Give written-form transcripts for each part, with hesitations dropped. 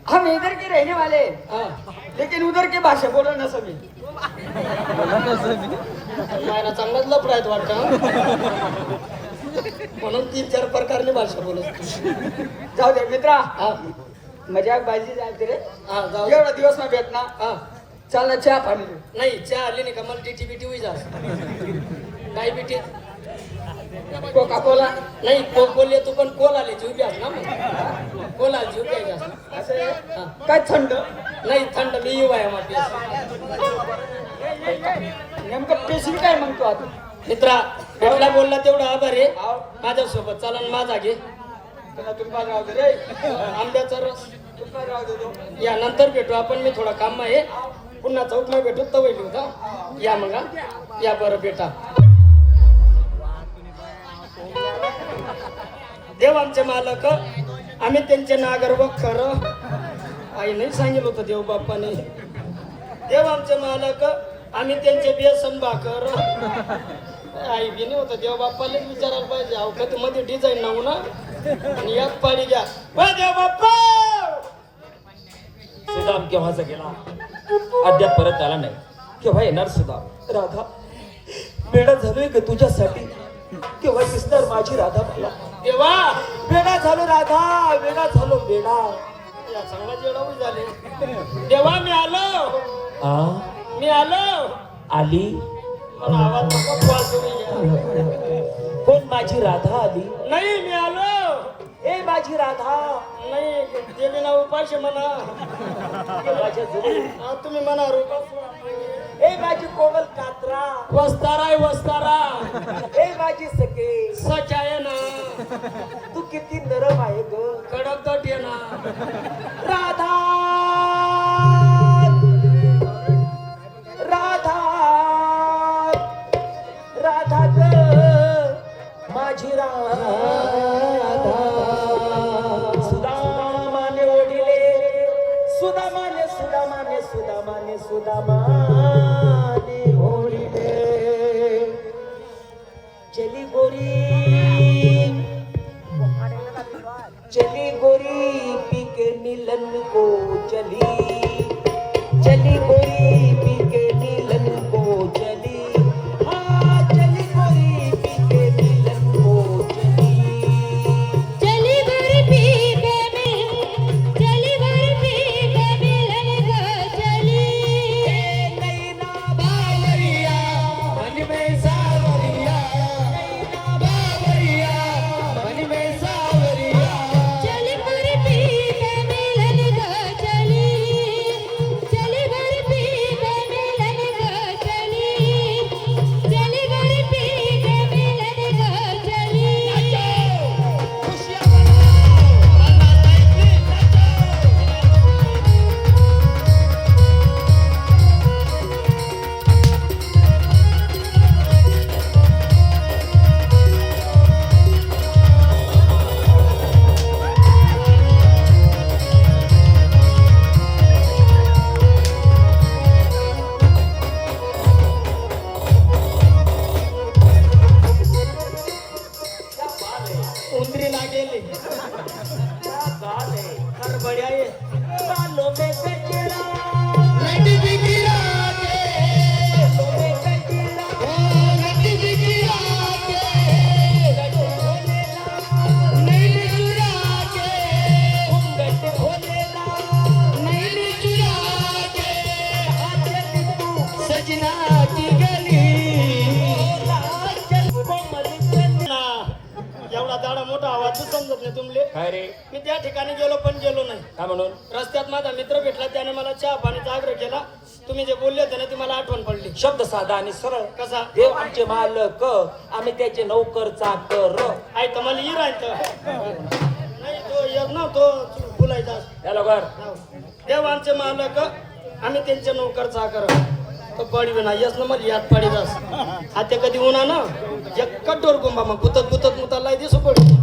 हम इधर के रहने वाले लेकिन उधर की भाषा बोलो ना सभी मायला चांगलाच लफडा आहेत वाटतं म्हणून 3-4 प्रकारची भाषा बोलत. जाऊ दे मित्रा हा मजाक बाजी जाते रे हा जाऊ एवढा दिवस ना भेटना हा चाल ना चहा पाणी देऊ. नाही चहा आली नाही का मला टीटी होई जा डायबिटीज कोका कोला नाही बोलले तू पण कोल आले जीव घ्या ना मग कोल आले जीव घ्यायचा असं काय थंड नाही थंड मी येऊ आहे माझी नेमकं पेशील काय म्हणतो आता मित्रा भेटला बोलला तेवढा आभार आहे माझ्यासोबत चला न माझा घे तुला तुला राहू दे रे आंब्याचा रस तुला राहू दे तो. या नंतर भेटू आपण मी थोडा काम आहे पुन्हा चौक मध्ये भेटू तवैली होता या मग हा. या बरं बेटा देव आमचे मालक आम्ही त्यांचे नागर व खरं आई नाही सांगितलं होतं देव बाप्पाने देव आमचे मालक आम्ही त्यांचे बेसन भाकर आई बी नाही होतं देव बाप्पाला विचारायला पाहिजे अवकात मध्ये डिझाईन नाव ना आणि यात पाणी घ्या देव बाप्पा सुदाम केव्हाचा गेला अद्याप परत आला नाही. केव्हा येणार सुदाम? राधा बेडा झालोय का तुझ्यासाठी? केव्हा दिसणार माझी राधा मला? देवा बेडा झालो राधा, बेडा झालो बेडा. या चांगला जेवढा झाले देवा मी आलो आ मी आलो आली? मला आवाज नको वाजू नये. कोण माझी राधा आली? नाही मी आलो ए माझी राधा, नाही देवी ना उपाशी म्हणा माझ्या जवळ. हा, तुम्ही म्हणा ए माझी कोमल कात्रा, वस्तारा वस्तारा ए माझी सखे, सचाय ना तू किती नरम आहे ग. कडक दट ये ना राधा राधा राधा ग माझी राधा. सुदामाने ओढिले, सुदामाने सुदामाने सुदामाने सुदामाने ओढिले. चली गोरी चली गोरी पीके नीलन को चली, चली गोरी पीके नीलन को चली. हाँ चली गोरी पीके नीलन को चली. चली गोरी पीके मिलन को चली. नैना बावरिया मन में सावरिया, नैना बावरिया मन में सावरिया. चली गोरी पीके मिलन को चली. चली गोरी पीके मिलन को चली. चली गोरी पीके मिलन को चली. खुशियाँ मनाओ, उंदरी लागेली हरभड्या ये बालों में गजरा, लड्डू बिगिरा के, बालों में गजरा, लड्डू बिगिरा के, लड्डू भोलेला, नैन चुरा के, घूंघट भोलेला, नैन चुरा के, हाथ तू सजना की गली. चल कोमल चल. एवढा दाडा मोठा आवाज समजत नाही तुमले. काय रे? मी त्या ठिकाणी गेलो पण गेलो नाही. काय म्हणून? रस्त्यात माझा मित्र भेटला त्याने मला चहा पाण्याचा आग्रह केला. तुम्ही जे बोलले होते ना ती मला आठवण पडली. शब्द साधा आणि सरळ. कसा देव आमचे मालक, आम्ही त्याचे नौकर चाकर. आई तर मला राहायचं नाही तो येत ना तो बोलायचा त्याला घर देव आमचे मालक आम्ही त्यांचे नोकर चाकर तो पडवी ना येस ना मला याद पडी जास हाते कधी उन्हा ना एक कटोर कुंभा मग गुतत गुतत मुताला दिसू पडली.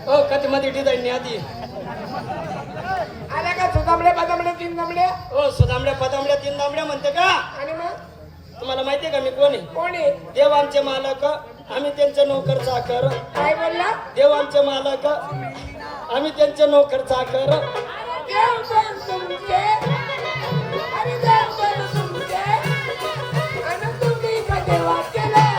हो कथेमध्ये डिझाईन आधी आल्या का सुदामड्या बदामड्या तीन दामड्या हो सुदामड्या पदामड्या तीन दामड्या म्हणते का आणि मग तुम्हाला माहितीये का मी कोण आहे कोण आहे देव आमचे मालक आम्ही त्यांचे नोकर चाकर काय बोलला देव आमचे मालक आम्ही त्यांचे नोकर चाकर देव पण तुमचे आणि देव पण तुमचे आणि तुम्ही का देवा केलं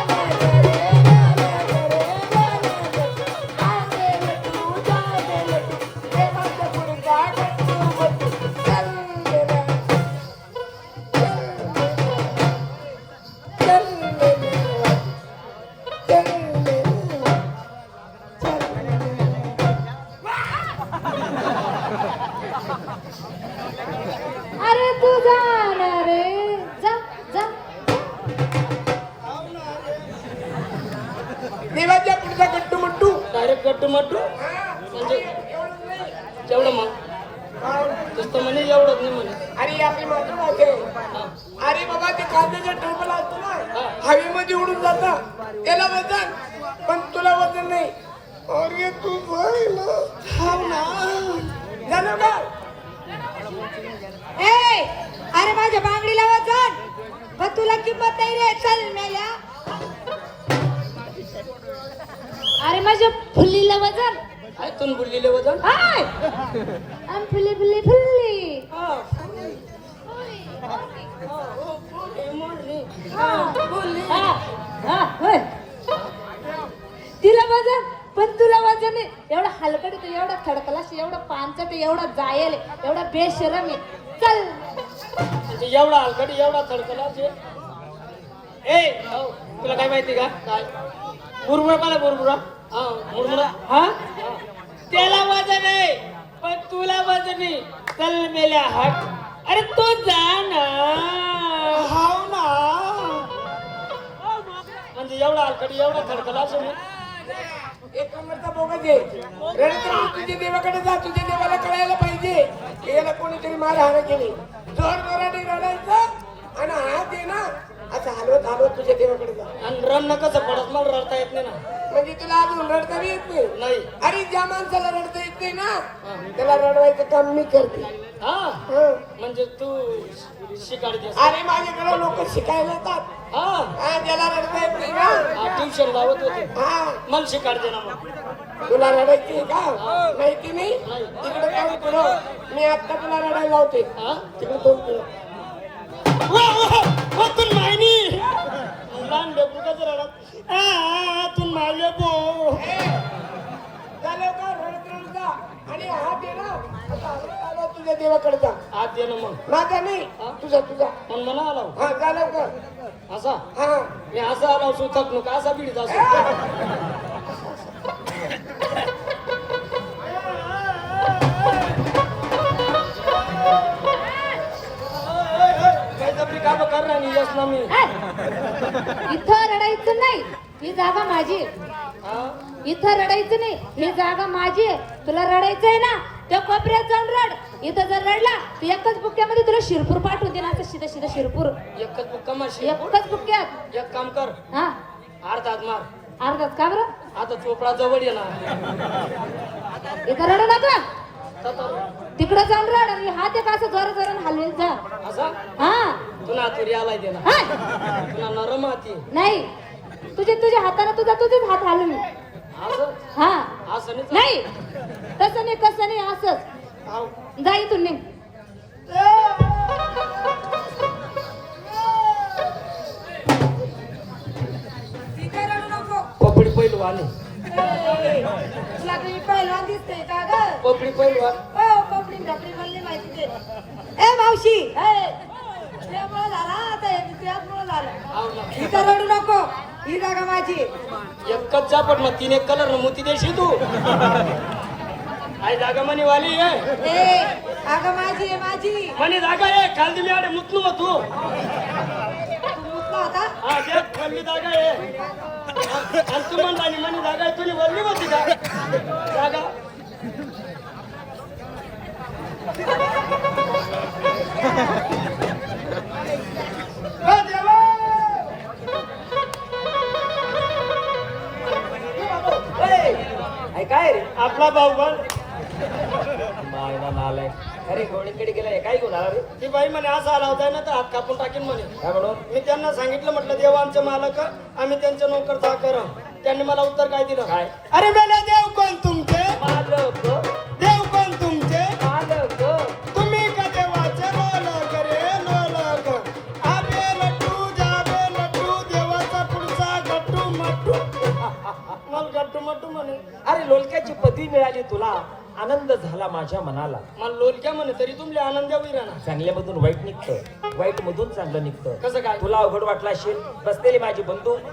अरे तू जा ना रे जा जा देवाच्या पुढचा गट्टू मट्टू डायरेक्ट गट्टू मट्टू म्हणजे जेवढं मग तसं म्हणे एवढंच नाही म्हणे अरे आपली मातृभाषा आहे अरे बाबा ते कांद्याचा टेबल असतो ना हवेमध्ये उडून जाता त्याला वजन पण तुला वजन नाही अरे तू थांब ना झालं का ए अरे माझ्या बांगडीला वजन पण तुला किंमत नाही रे चल मेल्या अरे माझ्या फुल्लीला वजन काय तुन बोललेले वजन हाय आम फुल्ली फुल्ली फुल्ली हा हा होय तिला वजन पण तुला वजन आहे एवढा हलकट आहे एवढा थडकलास एवढा पानचट आहे एवढा जायल आहे एवढा बेशरम आहे चल म्हणजे एवढा हलकट एवढा थडकला ए हो, तुला काय माहिती का काय मुरमुरा पाला मुरमुरा हा मुरमुरा हा त्याला वजन आहे पण तुला वजन नाही चल मेल्या हट अरे तो जा ना हाव ना म्हणजे एवढा हलकट एवढा थडकला असेल एक नंबरचा बोगस आहे रडत राहून तुझ्या देवाकडे जा तुझ्या देवाला कळायला पाहिजे याला कोणीतरी मारहाण केली जोर जोराने रडायचं आणि हात आहे ना असं हलवत हलवत तुझ्या देवाकडे जा आणि रन कसं पडत मला रडता येत नाही ना म्हणजे तुला अजून रडता बी येत नाही नाही अरे ज्या माणसाला रडता येत नाही ना त्याला रडवायचं काम मी करते हा हं. म्हणजे तू शिकाड देस अरे माझ्याकडे लोक शिकायला येतात हा हा, ज्याला रडता येत नाही ना ट्युशन लावत होते हा मला शिकाड दे ना मग तुला रडायची आहे का माहिती नाही तिकडे काय तुला मी आता तुला रडायला लावते हा तिकडे दोन तुला तू मायनी लहान लेकरू कसं रडत तू मारले बो झालं का रडत रडत जा आणि हात आहे ना आता हलवत हलवत तुझ्या देवाकडे जा आज दे ना मग माझा नाही तुझा तुझा पण मला आला हा झालं का असा हा मी असा आला सुचत नको असा बिडीत असो काय जबरी काम करणार नाही यस ना मी इथं रडायचं नाही ही जागा माझी आहे. हा इथं रडायचं नाही ही जागा माझी आहे तुला रडायचं आहे ना त्या कोपऱ्यात जाऊन रड इथं जर रडला तर एकच बुक्क्यामध्ये तुला शिरपूर पाठवून दे ना असं सीधा सीधा शिरपूर एकच बुक्का माशी एकच बुक्क्यात एक काम कर हा अर्धात मार अर्धात का बरं आता चोपडा जवळ ये ना इथं रडू नका तिकडं जाऊन रड आणि हात एक असं जोर जोरानं हलवेल जा असा हा तुला तुरी आलाय दे ना हा तुला नरम हाती नाही तुझ्या हाताने तुझेच हात हलवी असं हा असं नाही नाही तसं नाही कसं नाही असंच हाव. जा इथून निघ पपडी पहिलवान आहे. तुला काही पहिलवान दिसतंय का ग पपडी पहिलवान ओ कपडी कपडी म्हणली माहिती ते ए मावशी त्यामुळे झाला आता त्याचमुळे झालं हाव ना. इथं रडू नको ही जागा माझी एकच चापट मग तीन एक कलर मोती देशील तू आई जागा मनी वाली आहे ए अगं माझी आहे माझी मनी जागा आहे खालदी मी आडे मुतलू मग तू तू मुतला होता हा देख खालदी जागा आहे आणि तू म्हणला आणि मनी जागा आहे तुझी वरली होती का जागा देवा बोल. मायला नालाय. अरे गोडीकडे गेलाय काय घेऊन आला रे? ती बाई म्हणे असं आला होता ना तर हात कापून टाकेन म्हणे. काय म्हणून? मी त्यांना सांगितलं म्हटलं देव आमचे मालक आम्ही त्यांचे नोकर चाकर. त्यांनी मला उत्तर काय दिलं? काय? अरे बेला देव कोण तुमचे? मालक देव कोण तुमचे? मालक तुम्ही का देवाचे लोलक रे लोलक. आबे लट्टू जाबे लट्टू देवाचा पुढचा गट्टू मट्टू. मला गट्टू मट्टू म्हणे. अरे लोलक्याची पदवी मिळाली तुला, आनंद झाला माझ्या मनाला. मला लोलक्या म्हणे तरी तुमले आनंद होईल ना. चांगल्यामधून वाईट निघतं, वाईट मधून चांगलं निघतं. कसं काय? तुला अवघड वाटला असेल, बसलेली माझी बंधू